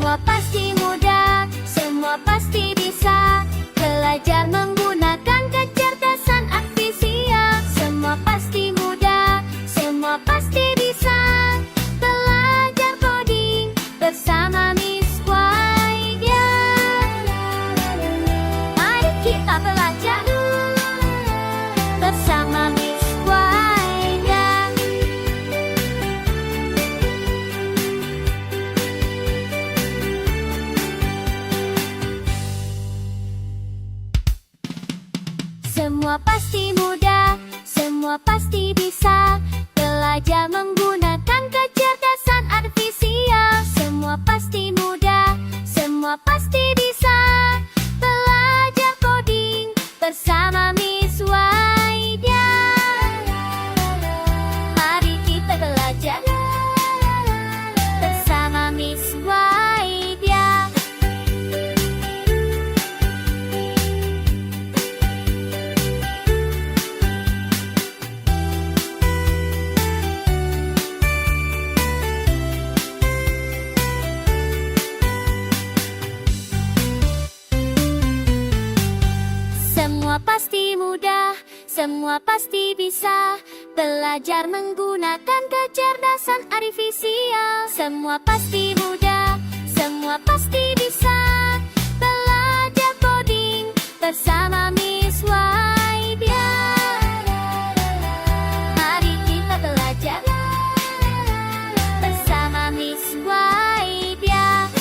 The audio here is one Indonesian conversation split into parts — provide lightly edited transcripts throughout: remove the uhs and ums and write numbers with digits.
Semua pasti mudah, semua pasti bisa. Belajar menggunakan kecerdasan artifisial. Semua pasti mudah, semua pasti bisa. Belajar coding bersama Miss Waidia. Mari kita belajar bersama Miss Waidia. Semua pasti mudah, semua pasti bisa. Belajar menggunakan kecerdasan artifisial. Semua pasti mudah, semua pasti bisa. Belajar coding bersama Miss Waidia. Mari kita belajar bersama Miss Waidia. Semua pasti mudah, semua pasti bisa. Belajar menggunakan kecerdasan artifisial. Semua pasti mudah, semua pasti bisa. Belajar coding bersama Miss Waidia. Mari kita belajar bersama Miss Waidia.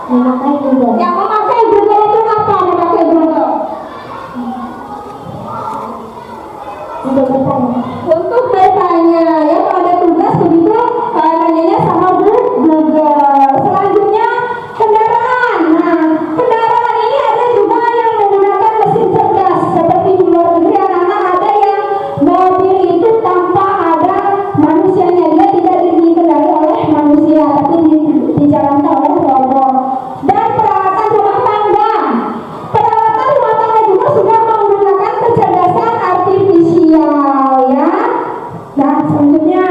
Memakai Google. Yang memakai Google itu apa memakai Google? Untuk bertanya. Untuk bertanya, ya kalau ada tugas begitu nanyanya sama Google. Selanjutnya kendaraan. Nah, kendaraan ini ada juga yang menggunakan mesin cerdas seperti di luar negeri anak-anak ada yang mobil itu tanpa ada manusianya, dia tidak dikendali oleh manusia tapi dijalankan oleh robot. Dan peralatan rumah tangga. Peralatan rumah tangga juga sudah menggunakan kecerdasan artifisial ya. Nah, selanjutnya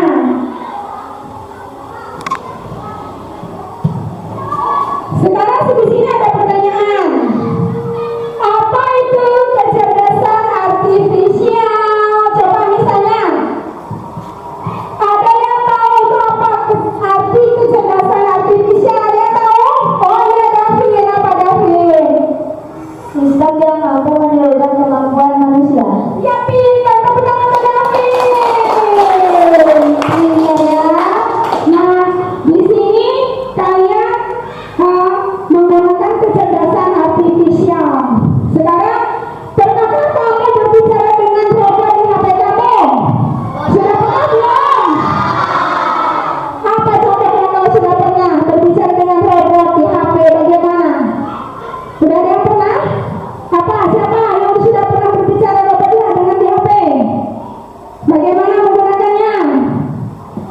sekarang di sini ada pertanyaan. Apa itu kecerdasan artifisial? Coba misalnya, ada yang tahu itu apa arti kecerdasan artifisial? Ada yang tahu? Oh iya, David. Apa David? Sistem yang mampu menirukan kemampuan manusia. Ya, pilihkan tepuk tangan ke David. Ini ya. Nah, di sini kalian menggunakan kecerdasan artifisial. Sekarang, pernahkah kamu berbicara dengan robot di HP kamu? Sudah pernah belum? Apa contohnya kalau sudah pernah berbicara dengan robot di HP? Bagaimana? Sudah ada yang pernah? Apa? Siapa yang sudah pernah berbicara robot dengan di HP? Bagaimana menggunakannya?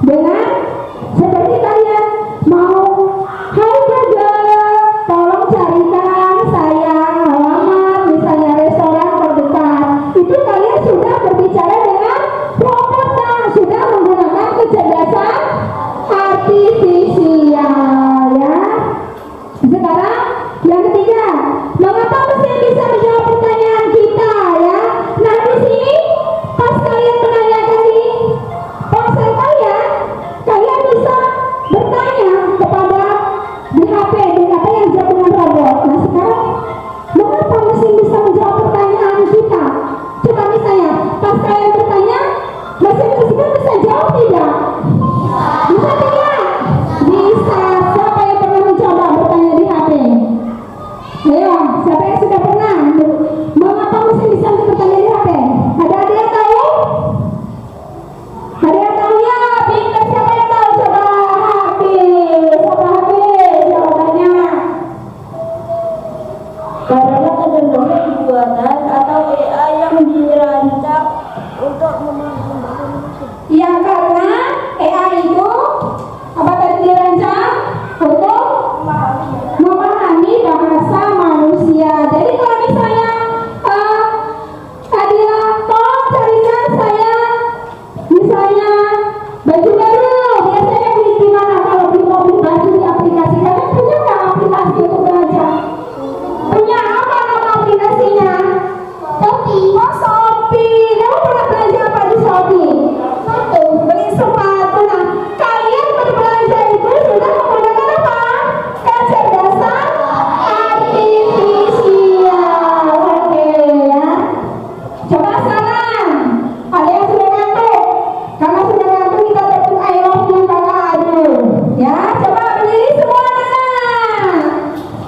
Dengan seperti kalian mau, hai Google, tolong carikan saya alamat misalnya restoran terdekat. Itu kalian sudah berbicara dengan robot dan sudah menggunakan kecerdasan artifisial ya. Sekarang yang ketiga, mengapa mesin bisa menjawab pertanyaan kita ya? Nah, di sini pas kalian menanyakan di ponsel kalian bisa bertanya kepada di HP yang dijawab dengan robot. Nah, sekarang mengapa mesin bisa menjawab pertanyaan kita? Coba misalnya pas kalian bertanya, mesin tersebut bisa jawab tidak? Bisa tidak? Bisa. Siapa yang pernah mencoba bertanya di HP? Ayo, siapa yang sudah pernah? Mengapa mesin bisa bertanya di HP? Ada yang tahu? Ada yang tahu ya? Pintar, siapa yang tahu? Coba Hafiz. Coba Hafiz jawabannya. Karena kecenderungan buatan atau AI yang dirancang untuk memahami manusia. Ya, karena AI itu apa tadi dirancang? Untuk memahami bahasa manusia. Jadi kalau misalnya Adila, tolong carikan saya misalnya baju baru, biasanya beli di mana? Kalau beli mobil baju di aplikasi, kalian punya nggak aplikasi untuk belajar? Punya. Apa nama aplikasinya? Shopee. Oh, Shopee. Kamu pernah belanja apa di Shopee? Beli sepatu. Nah, kalian berbelanja itu sudah menggunakan apa? Kecerdasan artifisial. Oke ya. Coba sekarang, ada yang sudah ngantuk? Kalau sudah ngantuk kita tepuk I love you kakak adu. Ya, coba berdiri semua anak.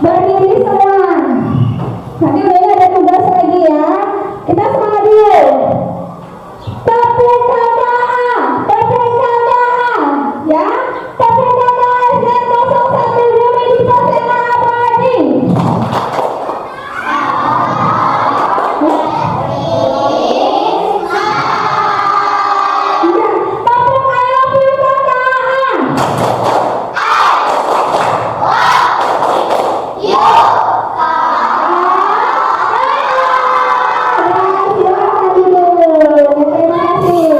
Berdiri semua. Nanti udah ada tugas lagi ya. Kita semangat dulu. Tepuk kakak, tepuk kakak. Ya, tepuk kakak SN01 Bumi di Pasema Abadi. Ya, tepuk I love you kakak. Silakan dulu. Terima kasih.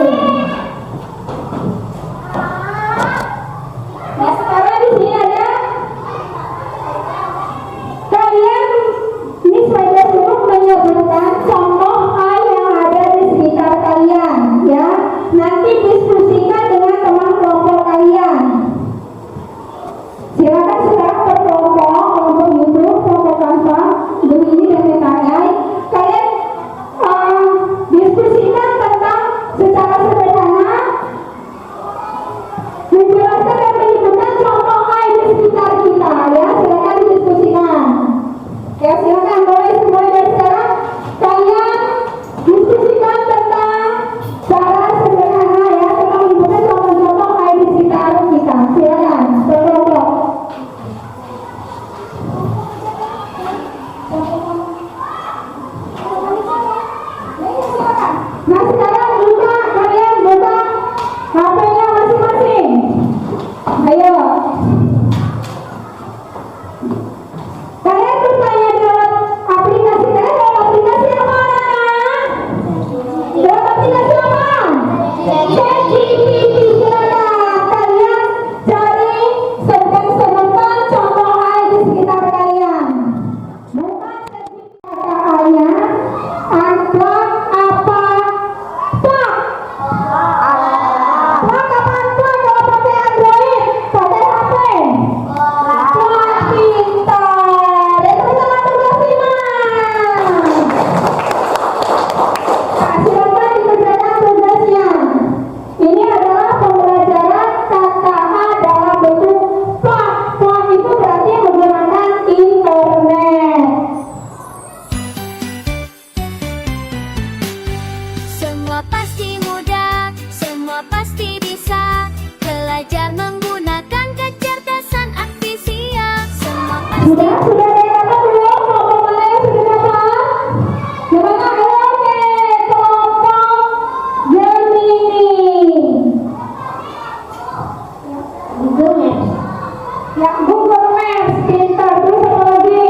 Yang Google Maps, pintar. Terus apa lagi?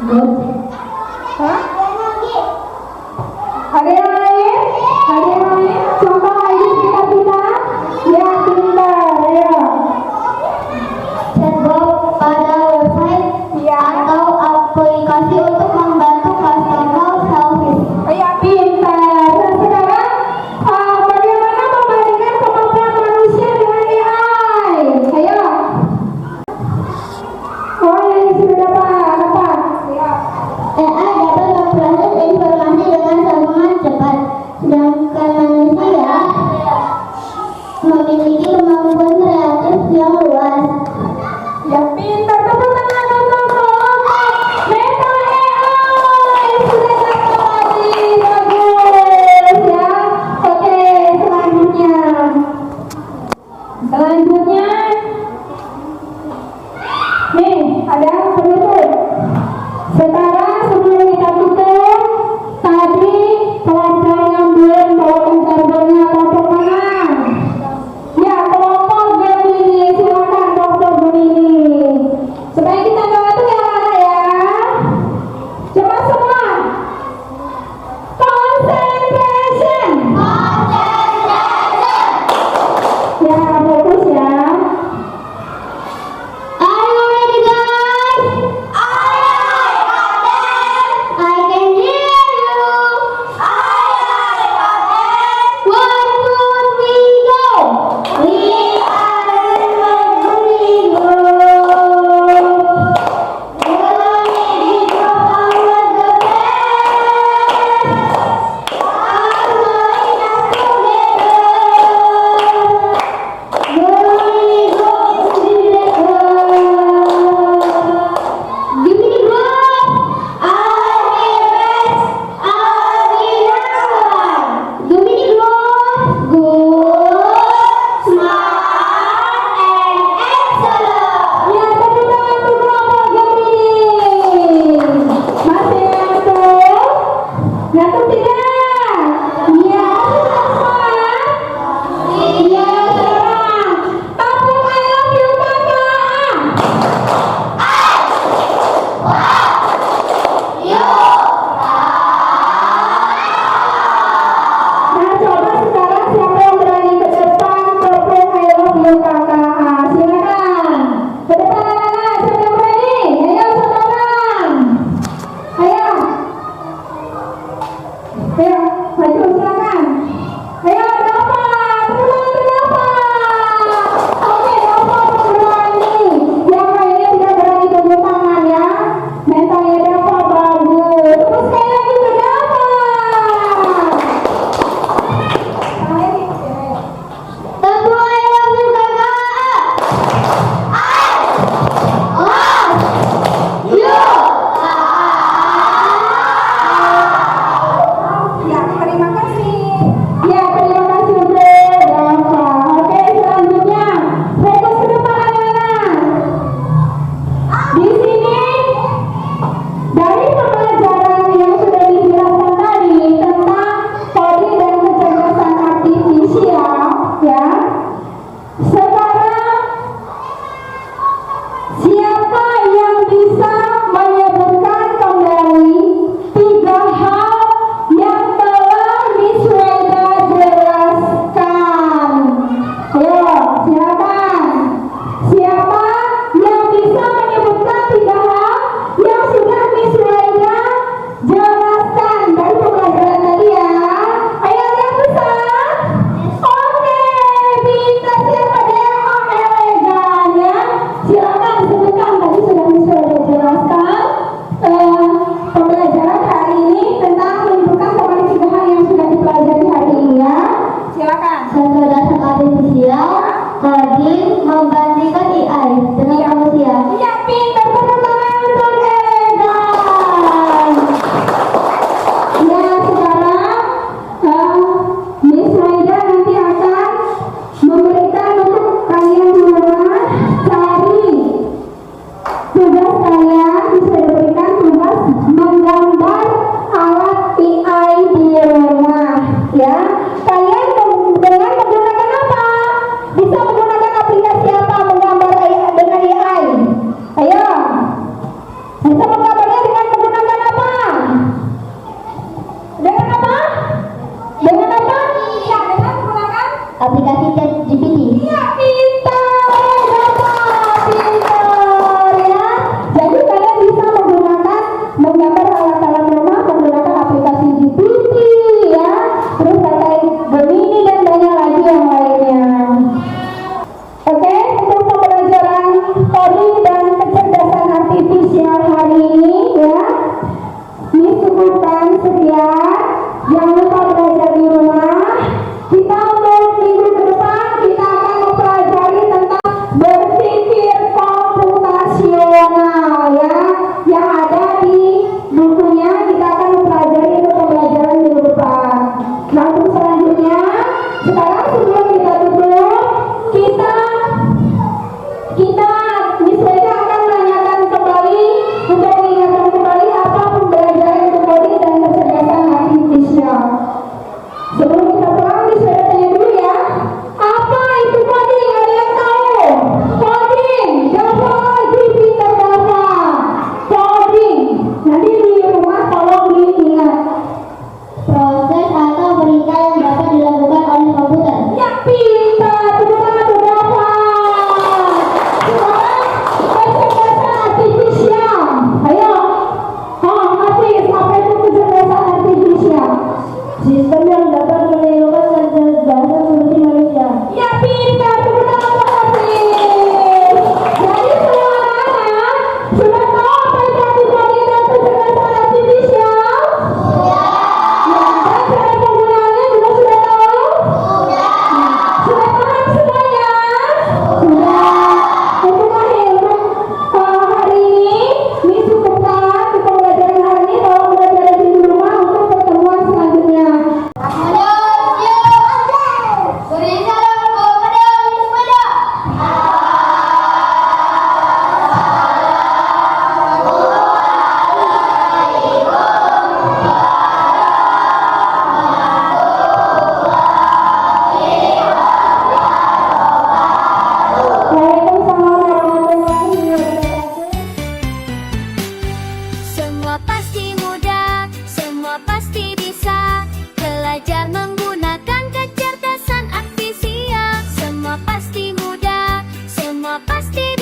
Good. Hah? Ada yang lain? Ada yang lain? Contoh lagi sekitar kita. Ya, pintar. Ayo. Chatbot pada website atau aplikasi untuk membantu customer service. Ayo, pintar. Nah, sekarang bagaimana membandingkan kemampuan manusia dengan AI? Ayo. Oh, ini sudah dapat. Apa? Ya. AI dapat memproses informasi dengan sangat cepat, sedangkan manusia memiliki kemampuan kreatif yang luas. Yang pintar, tepuk tangan untuk Meta AI. Sudah dapat lagi, bagus ya. Oke, selanjutnya nih ada penutup. Sekarang sebelum kita tutup, tadi kelompok yang belum bawakan karbonnya kelompok mana? Ya, kelompok Gemini, silakan kelompok Gemini. Supaya kita tahu yang mana ya. Coba semua. Concentration. Ya, fokus ya. Are you ready, guys? I can hear you. Where should we go? We are going to go. Ya, tepuk tangan untuk kelompok Gemini. Masih ngantuk? Ngantuk tidak? Iya, sudah smart? Iya, sekarang tabung I love you kakak. Nah, coba sekarang siapa yang berani ke depan tabung I love you kakak? Silakan. Ke depan anak-anak, siapa yang berani? Ayo, satu orang. Ayo. Ayo, maju silakan. Ayo, Dava. Tepuk tangan untuk Dava. Oke, Dava berani. Yang lainnya tidak berani tunjuk tangan ya. Mentalnya Dava bagus. Terus sekali lagi ke Dava. Tabung I love you kakak. Ya, terima kasih. Ya, terima kasih untuk Dava. Oke, selanjutnya fokus ke depan anak-anak. Di sini dari pembelajaran yang sudah dijelaskan tadi tentang coding dan kecerdasan artifisial, ya. Sekarang siapa yang bisa menyebutkan kembali 3 hal yang telah Miss Weda jelaskan? Ayo, silakan. Siapa yang bisa menyebutkan 3 hal yang sudah Miss Weda jelaskan dari pembelajaran tadi ya? Ayo, ada yang bisa? Oke, bisa. Siapa ada yang elegan ya? Silakan disebutkan, tadi sudah Miss Weda jelaskan pembelajaran hari ini tentang menyebutkan kembali 3 hal yang sudah dipelajari hari ini ya. Silakan. Kecerdasan artifisial, coding, membandingkan AI dengan manusia. Iya, pintar, tepuk tangan untuk elegan. Ya, sekarang Miss Weda nanti akan memberikan untuk kalian di rumah cari tugas kalian. Bisa diberikan tugas menggambar alat AI di rumah ya. Kalian dengan menggunakan apa? Bisa menggunakan aplikasi apa? semua pasti